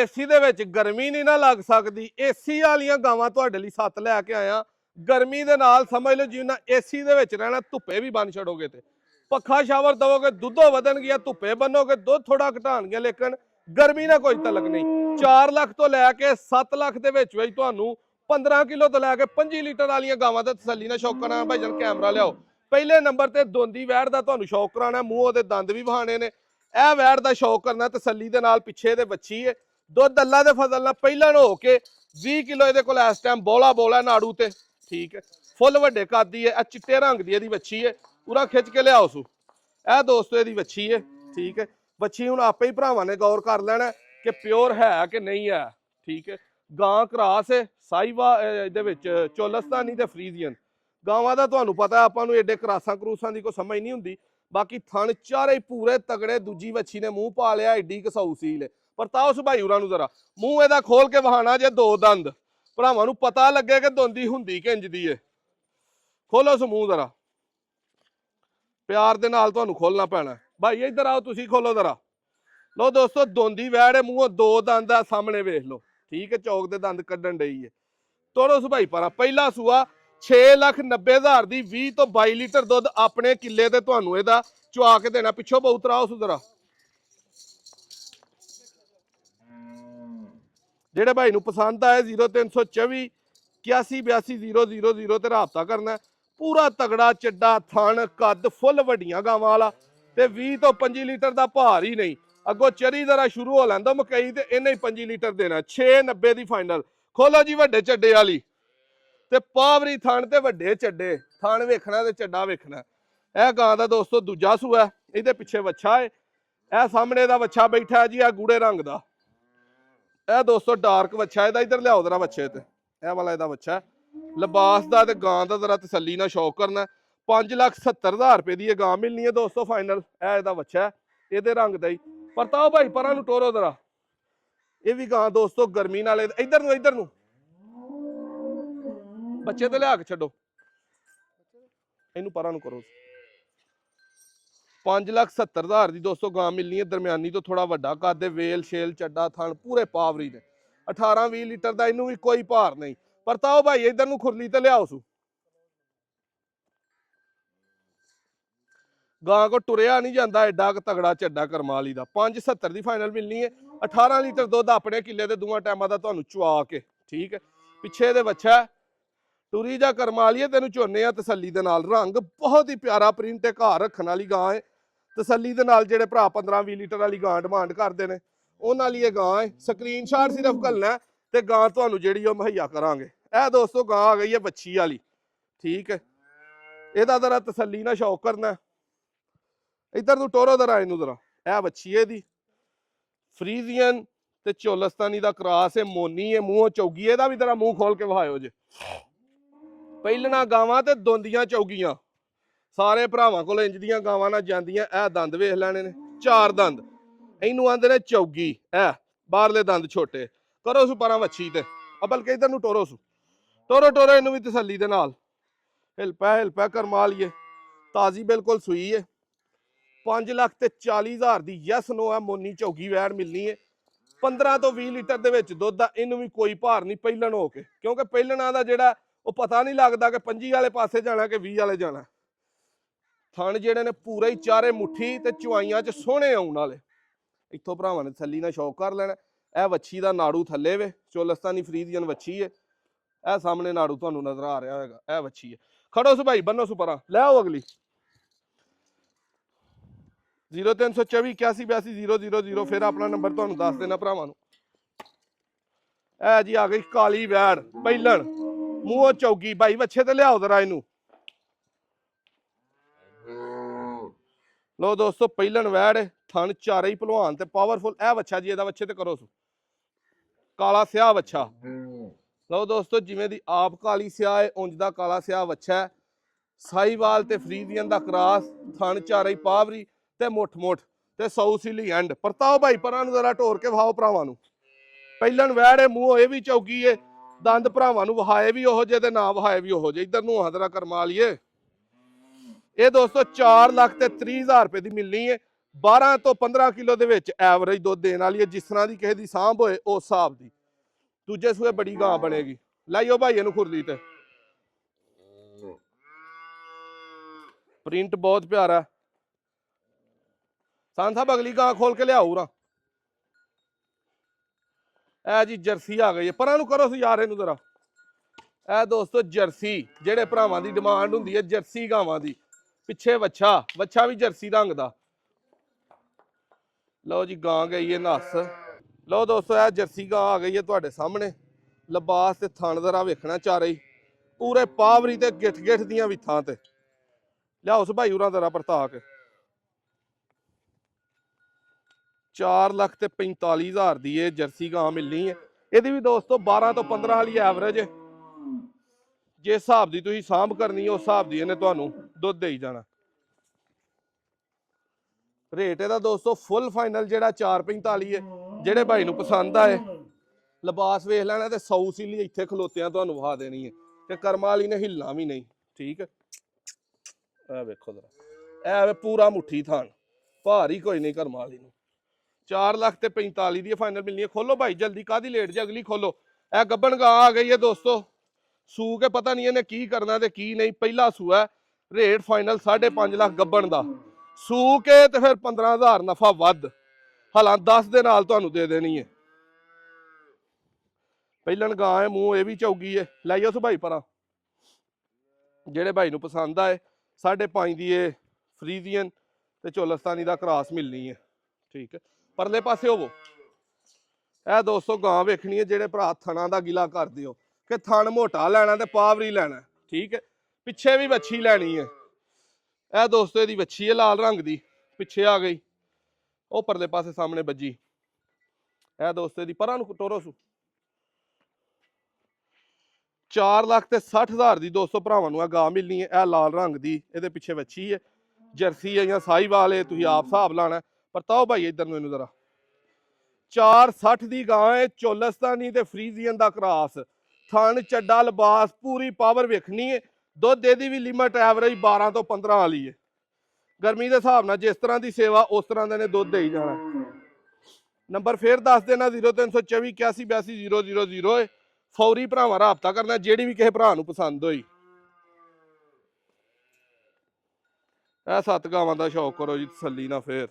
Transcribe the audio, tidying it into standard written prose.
AC दे विच गर्मी नहीं ना लग सकती। एसी वालियां गावां तुहाडे लई 7 लैके आया। गर्मी दे नाल समझ लो जिन्ना एसी दे विच रहना, धुप्पे भी बन छड़ोगे ते पक्खा शावर दवोगे, दुद्धों वधणगियां, धुप्पे बन्नोगे, दुध थोड़ा घटाणगियां, लेकिन गर्मी ना कोई तलक नहीं। 4 लाख तो लैके 7 लाख दे विच विच तुहानू 15 किलो तो लैके 25 लीटर वालियां गावां ते तसल्ली ना शौक करना। भाईजान कैमरा लियाओ। पहले नंबर ते दोंदी वैड़ दा तुहानू शौक कराना, मूंह दे दंद भी वहाने ने। ਇਹ ਵੈੜ ਦਾ ਸ਼ੌਕ ਕਰਨਾ ਤਸੱਲੀ ਦੇ ਨਾਲ। ਪਿੱਛੇ ਦੇ ਬੱਚੀ ਹੈ, ਦੁੱਧ ਅੱਲਾ ਦੇ ਫਜ਼ਲ ਨਾਲ ਪਹਿਲਾਂ ਹੋ ਕੇ 20 ਕਿਲੋ ਇਹਦੇ ਕੋਲ ਇਸ ਟਾਈਮ ਬੋਲਾ ਨਾੜੂ ਤੇ। ਠੀਕ ਹੈ, ਫੁੱਲ ਵੱਡੇ ਕੱਦ ਦੀ ਹੈ। ਇਹ ਚਿੱਟੇ ਰੰਗ ਦੀ ਇਹਦੀ ਬੱਚੀ ਹੈ, ਪੂਰਾ ਖਿੱਚ ਕੇ ਲਿਆਓ ਸੂ। ਇਹ ਦੋਸਤੋ ਇਹਦੀ ਬੱਚੀ ਹੈ। ਠੀਕ ਹੈ, ਬੱਚੀ ਹੁਣ ਆਪੇ ਹੀ ਭਰਾਵਾਂ ਨੇ ਗੌਰ ਕਰ ਲੈਣਾ ਕਿ ਪਿਓਰ ਹੈ ਕਿ ਨਹੀਂ ਹੈ। ਠੀਕ ਹੈ, ਗਾਂ ਕਰਾਸ ਹੈ, ਸਾਈਵਾ ਇਹਦੇ ਵਿੱਚ ਚੋਲਸਤਾਨੀ ਤੇ ਫਰੀਜ਼ੀਅਨ ਗਾਵਾਂ ਦਾ ਤੁਹਾਨੂੰ ਪਤਾ, ਆਪਾਂ ਨੂੰ ਏਡੇ ਕਰਾਸਾਂ ਕਰੂਸਾਂ ਦੀ ਕੋਈ ਸਮਝ ਨਹੀਂ ਹੁੰਦੀ। बाकी थण चारे पूरे तगड़े। दूजी बच्ची ने मुंह पा लिया, एडी घसाऊ सील है। पर ताओ भाई होरां नूं जरा मूंह इहदा खोल के वहाना जे, 2 दंद भरावां नूं पता लगे कि दोंदी हुंदी कि इंज दी है। खोलो सो मूंह जरा, प्यार दे नाल तुहानूं खोलना पैना। भाई इधर आओ, तुसीं खोलो जरा। लो दोस्तों, दोंदी वैड़ है, मूंहों 2 दंद आ, सामने वेख लो। ठीक है, चौक दे दंद कड्डण डई है। तोड़ो सो भाई परा। पहला सूआ 6,90,000 ਦੀ 20 ਤੋਂ 22 ਲੀਟਰ ਦੁੱਧ ਆਪਣੇ ਕਿੱਲੇ ਤੇ ਤੁਹਾਨੂੰ ਇਹਦਾ ਚੁਆ ਕੇ ਦੇਣਾ। ਪਿੱਛੋਂ ਬਹੁਤ ਰਾਓ ਸੁਧਰਾ। ਜਿਹੜੇ ਭਾਈ ਨੂੰ ਪਸੰਦ ਆਏ 0324 81820000 ਤੇ ਰਾਬਤਾ ਕਰਨਾ। ਪੂਰਾ ਤਗੜਾ ਚੱਡਾ ਥਣ ਕੱਦ, ਫੁੱਲ ਵੱਡੀਆਂ ਗਾਵਾਂ ਵਾਲਾ ਤੇ 20 ਤੋਂ 25 ਲੀਟਰ ਦਾ ਭਾਰ ਹੀ ਨਹੀਂ। ਅੱਗੋਂ ਚਰੀ ਜ਼ਰਾ ਸ਼ੁਰੂ ਹੋ ਲੈਂਦਾ ਮਕਈ ਤੇ ਇਹਨੇ ਹੀ 25 ਲੀਟਰ ਦੇਣਾ। 690 ਦੀ ਫਾਈਨਲ। ਖੋਲੋ ਜੀ ਵੱਡੇ ਚੱਡੇ ਵਾਲੀ ਤੇ ਪਾਵਰੀ ਥਣ ਤੇ ਵੱਡੇ ਚੱਡੇ। ਥਣ ਵੇਖਣਾ ਤੇ ਚੱਡਾ ਵੇਖਣਾ। ਇਹ ਗਾਂ ਦਾ ਦੋਸਤੋ ਦੂਜਾ ਸੂਆ। ਇਹਦੇ ਪਿੱਛੇ ਵੱਛਾ ਹੈ, ਇਹ ਸਾਹਮਣੇ ਦਾ ਵੱਛਾ ਬੈਠਾ ਜੀ, ਇਹ ਗੂੜੇ ਰੰਗ ਦਾ। ਇਹ ਦੋਸਤੋ ਡਾਰਕ ਵੱਛਾ ਇਹਦਾ। ਇੱਧਰ ਲਿਆਓ ਜਰਾ ਵੱਛੇ ਤੇ। ਇਹ ਵਾਲਾ ਇਹਦਾ ਵੱਛਾ ਲਿਬਾਸ ਦਾ ਤੇ ਗਾਂ ਦਾ ਜ਼ਰਾ ਤਸੱਲੀ ਨਾਲ ਸ਼ੌਕ ਕਰਨਾ। 5,70,000 ਰੁਪਏ ਦੀ ਇਹ ਗਾਂ ਮਿਲਣੀ ਹੈ ਦੋਸਤੋ ਫਾਈਨਲ। ਇਹ ਇਹਦਾ ਵੱਛਾ ਇਹਦੇ ਰੰਗ ਦਾ ਹੀ। ਪਰ ਤਾਓ ਭਾਈ ਪਰਾਂ ਨੂੰ ਟੋਰੋ ਜਰਾ। ਇਹ ਵੀ ਗਾਂ ਦੋਸਤੋ ਗਰਮੀ ਨਾਲ ਇੱਧਰ ਨੂੰ ਬੱਚੇ ਤੇ ਲਿਆ ਕੇ ਛੱਡੋ, ਇਹਨੂੰ ਪਰਾਂ ਨੂੰ ਕਰੋ। 5,70,000 ਦੀ ਦੋਸਤੋ ਗਾਂ ਮਿਲਣੀ ਹੈ। ਦਰਮਿਆਨੀ ਤੋਂ ਥੋੜਾ ਵੱਡਾ ਕੱਦ, ਵੇਲ ਛੇਲ ਚੱਡਾ ਥਣ ਪੂਰੇ ਪਾਵਰੀ ਨੇ। 18-20 ਲੀਟਰ ਦਾ, ਇਹਨੂੰ ਵੀ ਕੋਈ ਭਾਰ ਨਹੀਂ। ਪਰ ਤਾਓ ਭਾਈ ਇੱਧਰ ਨੂੰ ਖੁਰਲੀ ਤੇ ਲਿਆਓ ਸੂ। ਗਾਂ ਕੋ ਟੁਰਿਆ ਨਹੀਂ ਜਾਂਦਾ, ਐਡਾ ਤਗੜਾ ਚੱਡਾ ਕਰਮਾਲੀ ਦਾ। 5,70 ਦੀ ਫਾਈਨਲ ਮਿਲਣੀ ਹੈ। 18 ਲੀਟਰ ਦੁੱਧ ਆਪਣੇ ਕਿੱਲੇ ਦੇ ਦੋਵਾਂ ਟਾਈਮਾਂ ਦਾ ਤੁਹਾਨੂੰ ਚੁਆ ਕੇ। ਠੀਕ ਹੈ, ਪਿੱਛੇ ਦੇ ਬੱਚਾ ਟੁਰੀ ਜਾ ਕਰਮਾਲੀਏ, ਤੈਨੂੰ ਝੋਨੇ ਆ ਤਸੱਲੀ ਦੇ ਨਾਲ। ਰੰਗ ਬਹੁਤ ਹੀ ਪਿਆਰਾ, ਪ੍ਰਿੰਟ ਤੇ ਘਰ ਰੱਖਣ ਵਾਲੀ ਗਾਂ ਹੈ। ਤਸੱਲੀ ਦੇ ਨਾਲ ਜਿਹੜੇ ਭਰਾ 15-20 ਲੀਟਰ ਵਾਲੀ ਗਾਂ ਡਿਮਾਂਡ ਕਰਦੇ ਨੇ ਉਹਨਾਂ ਲਈ ਇਹ ਗਾਂ ਹੈ। ਸਕਰੀਨਸ਼ਾਟ ਸਿਰਫ ਘੱਲਣਾ ਤੇ ਗਾਂ ਤੁਹਾਨੂੰ ਜਿਹੜੀ ਉਹ ਮੁਹੱਈਆ ਕਰਾਂਗੇ। ਇਹ ਦੋਸਤੋ ਗਾਂ ਆ ਗਈ ਹੈ ਬੱਚੀ ਵਾਲੀ। ਠੀਕ ਹੈ, ਇਹਦਾ ਜ਼ਰਾ ਤਸੱਲੀ ਨਾਲ ਸ਼ੌਕ ਕਰਨਾ। ਇੱਧਰ ਨੂੰ ਟੋਰੋ ਜ਼ਰਾ ਇਹਨੂੰ ਜ਼ਰਾ। ਇਹ ਬੱਚੀ ਇਹਦੀ ਫਰੀਜ਼ੀਅਨ ਤੇ ਚੋਲਸਤਾਨੀ ਦਾ ਕਰਾਸ ਹੈ। ਮੋਨੀ ਹੈ, ਮੂੰਹੋਂ ਚੌਗੀ। ਇਹਦਾ ਵੀ ਜ਼ਰਾ ਮੂੰਹ ਖੋਲ ਕੇ ਵਿਖਾਇਓ ਜੇ। ਪਹਿਲਣਾ ਗਾਵਾਂ ਤੇ ਦੋਂਦੀਆਂ ਚੌਗੀਆਂ ਸਾਰੇ ਭਰਾਵਾਂ ਕੋਲ ਇੰਜ ਦੀਆਂ ਗਾਵਾਂ ਨਾਲ ਜਾਂਦੀਆਂ। ਇਹ ਦੰਦ ਵੇਖ ਲੈਣੇ ਨੇ, 4 ਦੰਦ। ਇਹਨੂੰ ਆਂਦੇ ਨੇ ਚੌਗੀ। ਇਹ ਬਾਹਰਲੇ ਦੰਦ ਛੋਟੇ। ਕਰੋ ਸੂ ਪਰਾਂ ਵੱਛੀ ਤੇ, ਬਲਕਿ ਇੱਧਰ ਨੂੰ ਟੋਰੋ ਸੂ। ਟੋਰੋ ਇਹਨੂੰ ਵੀ ਤਸੱਲੀ ਦੇ ਨਾਲ। ਹਿਲਪਾ ਕਰਮਾ ਲਈਏ, ਤਾਜ਼ੀ ਬਿਲਕੁਲ ਸੂਈ ਹੈ। 5,40,000 ਦੀ ਯੈਸ ਨੋ ਹੈ ਮੋਨੀ ਚੌਗੀ ਵੈੜ ਮਿਲਣੀ ਹੈ। 15 ਤੋਂ 20 ਲੀਟਰ ਦੇ ਵਿੱਚ ਦੁੱਧ ਆ। ਇਹਨੂੰ ਵੀ ਕੋਈ ਭਾਰ ਨਹੀਂ ਪਹਿਲਣ ਹੋ ਕੇ, ਕਿਉਂਕਿ ਪਹਿਲਣਾ ਦਾ ਜਿਹੜਾ ਉਹ ਪਤਾ ਨਹੀਂ ਲੱਗਦਾ ਕਿ 25 ਵਾਲੇ ਪਾਸੇ ਜਾਣਾ ਕਿ 20 ਵਾਲੇ ਜਾਣਾ। ਥਣ ਜਿਹੜੇ ਨੇ ਪੂਰੇ ਹੀ ਚਾਰੇ ਮੁੱਠੀ ਤੇ ਚੁਆਈਆਂ 'ਚ ਸੋਹਣੇ ਆਉਣ ਵਾਲੇ। ਇੱਥੋਂ ਭਰਾਵਾਂ ਨੇ ਥੱਲੀ ਨਾਲ ਸ਼ੌਕ ਕਰ ਲੈਣਾ। ਇਹ ਵੱਛੀ ਦਾ ਨਾੜੂ ਥੱਲੇ ਵੇ, ਚੋਲਸਤਾਨੀ ਫਰੀਜ਼ੀਅਨ ਵੱਛੀ ਹੈ। ਇਹ ਸਾਹਮਣੇ ਨਾੜੂ ਤੁਹਾਨੂੰ ਨਜ਼ਰ ਆ ਰਿਹਾ ਹੋਏਗਾ, ਇਹ ਵੱਛੀ ਹੈ। ਖੜੋ ਸੂ ਭਾਈ, ਬੰਨੋ ਸੂ ਪਰਾਂ, ਲੈ ਆਓ ਅਗਲੀ। 0324 81820000 ਫਿਰ ਆਪਣਾ ਨੰਬਰ ਤੁਹਾਨੂੰ ਦੱਸ ਦੇਣਾ ਭਰਾਵਾਂ ਨੂੰ। ਇਹ ਜੀ ਆ ਗਈ ਕਾਲੀ ਵੈੜ ਪਹਿਲਣ, ਮੂੰਹੋਂ ਚੌਗੀ। ਭਾਈ ਵੱਛੇ ਤੇ ਲਿਆਓ ਜ਼ਰਾ ਇਹਨੂੰ। ਲੋ ਦੋਸਤੋ ਪਹਿਲਣ ਵੈੜ, ਥਣ ਚਾਰੇ ਹੀ ਭਲਵਾਨ ਤੇ ਪਾਵਰਫੁਲ। ਇਹ ਵੱਛਾ ਜੀ ਇਹਦਾ, ਵੱਛੇ ਤੇ ਕਰੋ ਸੂ। ਕਾਲਾ ਸਿਆਹ ਵੱਛਾ। ਲਓ ਦੋਸਤੋ ਜਿਵੇਂ ਦੀ ਆਪ ਕਾਲੀ ਸਿਆਹ ਹੈ ਉਂਝ ਦਾ ਕਾਲਾ ਸਿਆਹ ਵੱਛਾ। ਸਾਈਵਾਲ ਤੇ ਫਰੀਜ਼ੀਅਨ ਦਾ ਕਰਾਸ। ਥਣ ਚਾਰੇ ਹੀ ਪਾਵਰੀ ਤੇ ਮੁੱਠ ਤੇ 100 ਸੀਲੀ ਐਂਡ। ਪਰਤਾਓ ਭਾਈ ਪਰਾਂ ਨੂੰ ਜ਼ਰਾ ਢੋਰ ਕੇ ਵਹਾਓ ਭਰਾਵਾਂ ਨੂੰ। ਪਹਿਲਣ ਵੈੜ ਹੈ, ਮੂੰਹ ਇਹ ਵੀ ਚੌਗੀ ਹੈ। ਦੰਦ ਭਰਾਵਾਂ ਨੂੰ ਵਹਾਏ ਵੀ ਉਹੋ ਜਿਹੇ ਤੇ ਨਾ ਵਹਾਏ ਵੀ ਉਹੋ ਜਿਹੇ। ਇੱਧਰ ਨੂੰ ਹਦਰਾ ਕਰਮਾ ਲਈਏ। ਇਹ ਦੋਸਤੋ 4,30,000 ਰੁਪਏ ਦੀ ਮਿਲਣੀ ਹੈ। 12 ਤੋਂ 15 ਕਿਲੋ ਦੇ ਵਿੱਚ ਐਵਰੇਜ ਦੁੱਧ ਦੇਣ ਵਾਲੀ ਹੈ। ਜਿਸ ਤਰ੍ਹਾਂ ਦੀ ਕਿਸੇ ਦੀ ਸਾਂਭ ਹੋਏ ਉਸ ਹਿਸਾਬ ਦੀ। ਦੂਜੇ ਸੂਏ ਬੜੀ ਗਾਂ ਬਣੇਗੀ। ਲਾਈਓ ਭਾਈ ਇਹਨੂੰ ਖੁਰਲੀ ਤੇ। ਪ੍ਰਿੰਟ ਬਹੁਤ ਪਿਆਰਾ। ਸਾਨ ਸਾਹਿਬ ਅਗਲੀ ਗਾਂ ਖੋਲ ਕੇ ਲਿਆਓ ਨਾ। ਇਹ ਜੀ ਜਰਸੀ ਆ ਗਈ ਹੈ। ਪਰਾਂ ਨੂੰ ਕਰੋ ਯਾਰ ਇਹਨੂੰ ਜ਼ਰਾ। ਇਹ ਦੋਸਤੋ ਜਰਸੀ, ਜਿਹੜੇ ਭਰਾਵਾਂ ਦੀ ਡਿਮਾਂਡ ਹੁੰਦੀ ਹੈ ਜਰਸੀ ਗਾਵਾਂ ਦੀ। ਪਿੱਛੇ ਵੱਛਾ ਵੀ ਜਰਸੀ ਰੰਗ ਦਾ। ਲਓ ਜੀ ਗਾਂ ਗਈ ਹੈ ਨੱਸ। ਲਓ ਦੋਸਤੋ ਇਹ ਜਰਸੀ ਗਾਂ ਆ ਗਈ ਹੈ ਤੁਹਾਡੇ ਸਾਹਮਣੇ। ਲਿਬਾਸ ਤੇ ਥਣ ਜ਼ਰਾ ਵੇਖਣਾ ਚਾਰੇ ਹੀ ਪੂਰੇ ਪਾਵਰੀ ਤੇ ਗਿੱਠ ਦੀਆਂ ਵਿੱਥਾਂ ਤੇ। ਲਿਆਓ ਭਾਈ ਉਰਾਂ ਜ਼ਰਾ ਪਰਤਾ ਕੇ। 4,45,000 ਦੀ ਇਹ ਜਰਸੀ ਗਾਂ ਮਿਲਣੀ ਹੈ। ਇਹਦੀ ਵੀ ਦੋਸਤੋ 12 ਤੋਂ 15 ਵਾਲੀ ਐਵਰੇਜ ਹੈ। ਜਿਸ ਹਿਸਾਬ ਦੀ ਤੁਸੀਂ ਸਾਂਭ ਕਰਨੀ ਉਸ ਹਿਸਾਬ ਦੀ ਇਹਨੇ ਤੁਹਾਨੂੰ ਦੁੱਧ ਦੇਈ ਜਾਣਾ। ਰੇਟ ਇਹਦਾ ਦੋਸਤੋ ਫੁੱਲ ਫਾਈਨਲ ਜਿਹੜਾ 4,45 ਹੈ। ਜਿਹੜੇ ਭਾਈ ਨੂੰ ਪਸੰਦ ਆਏ ਲਿਬਾਸ ਵੇਖ ਲੈਣਾ ਤੇ 100 ਸੀਲੀ ਇੱਥੇ ਖਲੋਤਿਆਂ ਤੁਹਾਨੂੰ ਵਿਖਾ ਦੇਣੀ ਹੈ। ਤੇ ਕਰਮਾਂ ਵਾਲੀ ਨੇ ਹਿੱਲਣਾ ਵੀ ਨਹੀਂ। ਠੀਕ ਹੈ, ਇਹ ਵੇਖੋ ਜਰਾ। ਇਹ ਪੂਰਾ ਮੁੱਠੀ ਥਾਣ, ਭਾਰ ਹੀ ਕੋਈ ਨਹੀਂ ਕਰਮਾਂ ਵਾਲੀ ਨੂੰ। 4,45,000 ਦੀ ਫਾਈਨਲ ਮਿਲਣੀ ਹੈ। ਖੋਲੋ ਭਾਈ ਜਲਦੀ, ਕਾਹਦੀ ਲੇਟ ਜੇ, ਅਗਲੀ ਖੋਲੋ। ਇਹ ਗੱਬਣ ਗਾਂ ਆ ਗਈ ਹੈ ਦੋਸਤੋ। ਸੂ ਕੇ ਪਤਾ ਨਹੀਂ ਇਹਨੇ ਕੀ ਕਰਨਾ ਤੇ ਕੀ ਨਹੀਂ। ਪਹਿਲਾ ਸੂਆ, ਰੇਟ ਫਾਈਨਲ 5.5 ਲੱਖ ਗੱਬਣ ਦਾ। ਸੂ ਕੇ ਤੇ ਫਿਰ 15,000 ਨਫਾ ਵੱਧ। ਹਾਲਾਂ 10 ਦੇ ਨਾਲ ਤੁਹਾਨੂੰ ਦੇ ਦੇਣੀ ਹੈ। ਪਹਿਲਣ ਗਾਂ ਹੈ, ਮੂੰਹ ਇਹ ਵੀ ਚੌਗੀ ਹੈ। ਲੈ ਉਸ ਭਾਈ ਪਰਾਂ। ਜਿਹੜੇ ਭਾਈ ਨੂੰ ਪਸੰਦ ਆਏ 5.5 ਦੀ ਇਹ ਫਰੀਜ਼ੀਅਨ ਤੇ ਚੋਲਸਤਾਨੀ ਦਾ ਕਰਾਸ ਮਿਲਣੀ ਹੈ। ਠੀਕ ਹੈ, ਪਰਲੇ ਪਾਸੇ ਹੋਵੋ। ਇਹ ਦੋਸਤੋ ਗਾਂ ਵੇਖਣੀ ਹੈ ਜਿਹੜੇ ਭਰਾ ਥਣਾ ਦਾ ਗਿਲਾ ਕਰਦੇ ਹੋ ਕਿ ਥਣ ਮੋਟਾ ਲੈਣਾ ਤੇ ਪਾਵਰੀ ਲੈਣਾ। ਠੀਕ ਹੈ, ਪਿੱਛੇ ਵੀ ਵੱਛੀ ਲੈਣੀ ਹੈ। ਇਹ ਦੋਸਤੋ ਇਹਦੀ ਵੱਛੀ ਹੈ ਲਾਲ ਰੰਗ ਦੀ, ਪਿੱਛੇ ਆ ਗਈ ਉਹ ਪਰਲੇ ਪਾਸੇ ਸਾਹਮਣੇ ਵੱਜੀ। ਇਹ ਦੋਸਤੋ ਇਹਦੀ ਪਰਾਂ ਨੂੰ ਟੋਰੋ ਸੂ। 4,60,000 ਦੀ ਦੋਸਤੋ ਭਰਾਵਾਂ ਨੂੰ ਇਹ ਗਾਂ ਮਿਲਣੀ ਹੈ। ਇਹ ਲਾਲ ਰੰਗ ਦੀ, ਇਹਦੇ ਪਿੱਛੇ ਵੱਛੀ ਹੈ। ਜਰਸੀ ਹੈ ਜਾਂ ਸਾਹੀਵਾਲ ਹੈ, ਤੁਸੀਂ ਆਪ ਹਿਸਾਬ ਲਾਣਾ। ਪਰ ਤਾਓ ਭਾਈ ਇੱਧਰ ਨੂੰ ਇਹਨੂੰ ਜ਼ਰਾ। 4,60 ਦੀ ਗਾਂ ਹੈ, ਚੋਲਸਤਾਨੀ ਤੇ ਫਰੀਜ਼ੀਅਨ ਦਾ ਕਰਾਸ। ਥਣ ਚੱਡਾ ਲਿਬਾਸ ਪੂਰੀ ਪਾਵਰ ਵੇਖਣੀ ਹੈ। ਦੁੱਧ ਇਹਦੀ ਵੀ ਲਿਮਟ ਐਵਰੇਜ 12 ਤੋਂ 15 ਵਾਲੀ ਹੈ। ਗਰਮੀ ਦੇ ਹਿਸਾਬ ਨਾਲ ਜਿਸ ਤਰ੍ਹਾਂ ਦੀ ਸੇਵਾ ਉਸ ਤਰ੍ਹਾਂ ਦੇ ਨੇ ਦੁੱਧ ਦੇਈ ਜਾਣਾ। ਨੰਬਰ ਫੇਰ ਦੱਸ ਦੇਣਾ 0324 81 82 000 ਹੈ। ਫੌਰੀ ਭਰਾਵਾਂ ਰਾਬਤਾ ਕਰਨਾ ਜਿਹੜੀ ਵੀ ਕਿਸੇ ਭਰਾ ਨੂੰ ਪਸੰਦ ਹੋਈ। ਇਹ 7 ਗਾਵਾਂ ਦਾ ਸ਼ੌਕ ਕਰੋ ਜੀ ਤਸੱਲੀ ਨਾਲ। ਫੇਰ